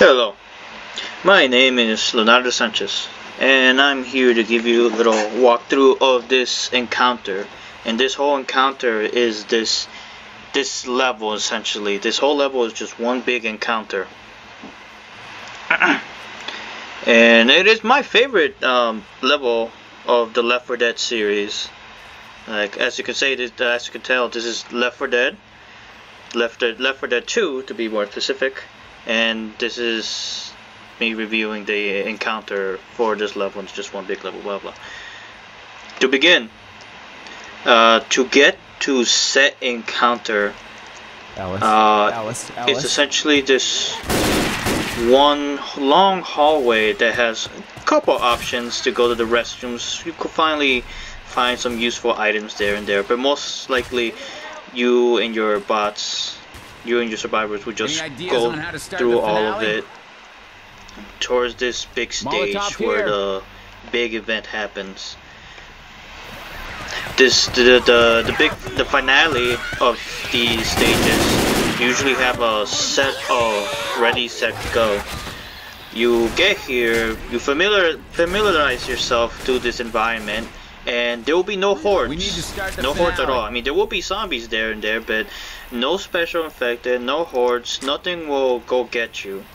Hello, my name is Leonardo Sanchez, and I'm here to give you a little walkthrough of this encounter. And this whole encounter is this level essentially. This whole level is just one big encounter, and it is my favorite level of the Left 4 Dead series. Like as you can tell, this is Left 4 Dead, Left 4 Dead 2 to be more specific. And this is me reviewing the encounter for this level. It's just one big level, blah blah. To begin, to get to set encounter, it's essentially this one long hallway that has a couple options to go to the restrooms. You could finally find some useful items there and there, but most likely you and your survivors would just go through all of it towards this big stage where the big event happens. The finale of these stages usually have a set of ready, set, go. You get here, you familiarize yourself to this environment, and there will be no hordes. No hordes at all. I mean, there will be zombies there and there, but no special infected, no hordes, nothing will go get you.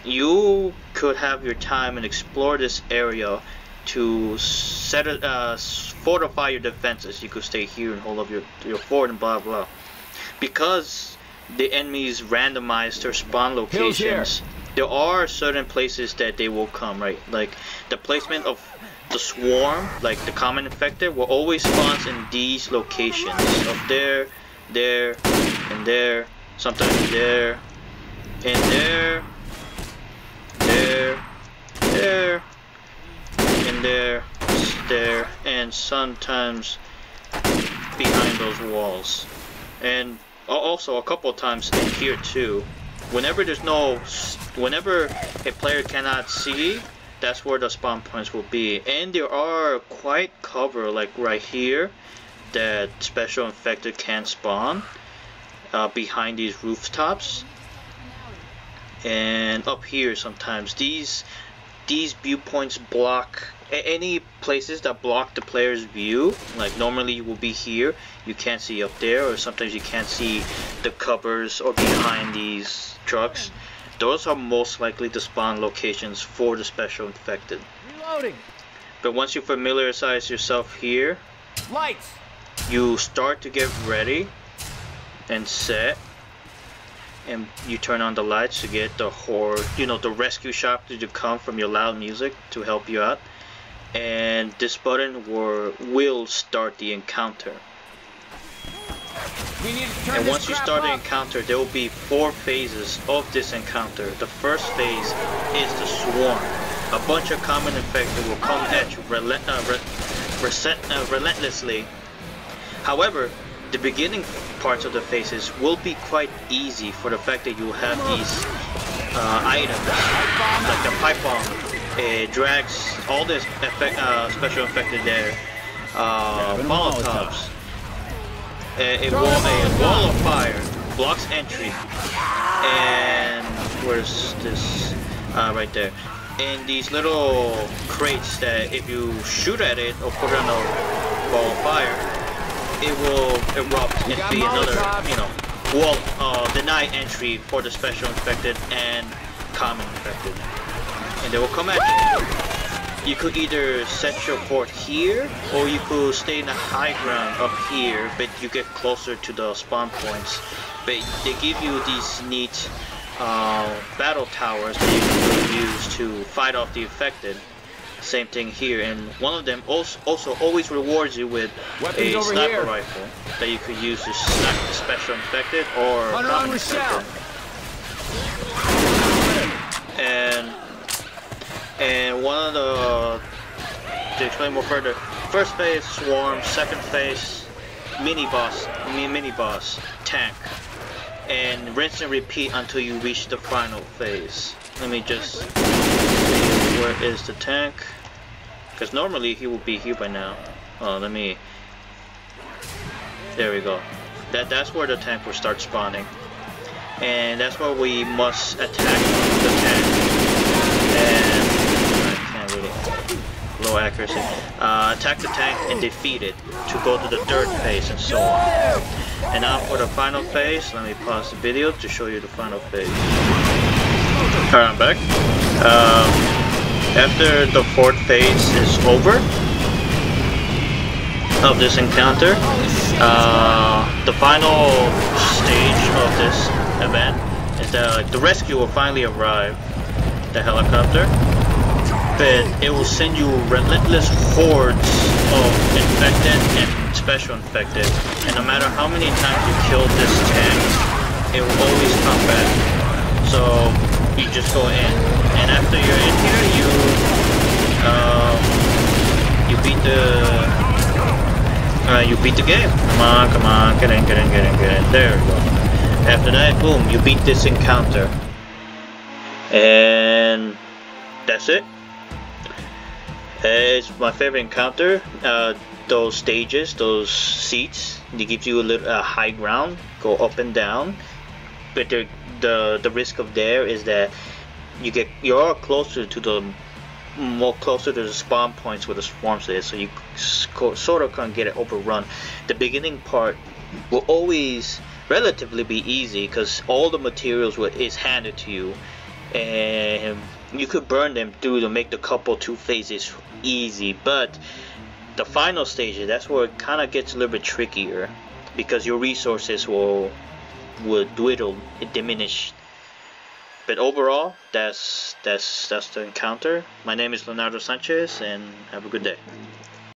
You could have your time and explore this area to fortify your defenses. You could stay here and hold up your fort and blah blah. Because the enemies randomize their spawn locations, there are certain places that they will come, right? Like the placement of the swarm, like the common infected, will always spawn in these locations of there, and there, sometimes there, and there, and there, and sometimes behind those walls. And also a couple of times in here too. Whenever a player cannot see, that's where the spawn points will be. And there are quite cover, like right here, that special infected can spawn behind these rooftops. And up here sometimes these viewpoints block any places that block the player's view. Like normally you will be here, you can't see up there, or sometimes you can't see the covers or behind these trucks. Those are most likely the spawn locations for the special infected. Reloading. But once you familiarize yourself here, lights, you start to get ready and set, and you turn on the lights to get the horde, the rescue shop to come from your loud music to help you out. And this button will start the encounter. And once you start the encounter, there will be 4 phases of this encounter. The first phase is the swarm. A bunch of common infected will come at you relentlessly. However, the beginning parts of the phases will be quite easy for the fact that you have these items, like the pipe bomb. It drags all this special infected there, molotovs. A wall of fire blocks entry, and where's this? Right there. And these little crates that if you shoot at it or put it on a ball of fire, it will erupt and be another, wall, deny entry for the special infected and common infected. And they will come at you. You could either set your fort here, or you could stay in the high ground up here, but you get closer to the spawn points. But they give you these neat battle towers that you can use to fight off the infected. Same thing here, and one of them also always rewards you with a sniper rifle that you could use to snipe the special infected or common infected. And one of to explain more further, first phase swarm, second phase mini boss, tank, and rinse and repeat until you reach the final phase. Let me just see, where is the tank? Because normally he will be here by now. Oh, there we go. That's where the tank will start spawning. and that's where we must attack the tank. And I can't really low accuracy. Attack the tank and defeat it to go to the third phase and so on. And now for the final phase, let me pause the video to show you the final phase. Alright, I'm back. After the fourth phase is over of this encounter, the final stage of this event is that the rescue will finally arrive, the helicopter, but it will send you relentless hordes of infected and special infected, and no matter how many times you kill this tank, it will always come back. So you just go in, and after you're in here, you beat the game. Come on, get in. There we go. After that, boom, you beat this encounter, and that's it. It's my favorite encounter. Those stages, those seats, they give you a high ground, go up and down. But the risk of there is that you're closer to the spawn points where the swarms is, so you sort of can't get it overrun. The beginning part will always relatively be easy because all the materials is handed to you, and you could burn them through to make the two phases easy. But the final stages, that's where it kind of gets a little bit trickier because your resources will dwindle, diminish. But overall, that's the encounter. My name is Leonardo Sanchez, and have a good day.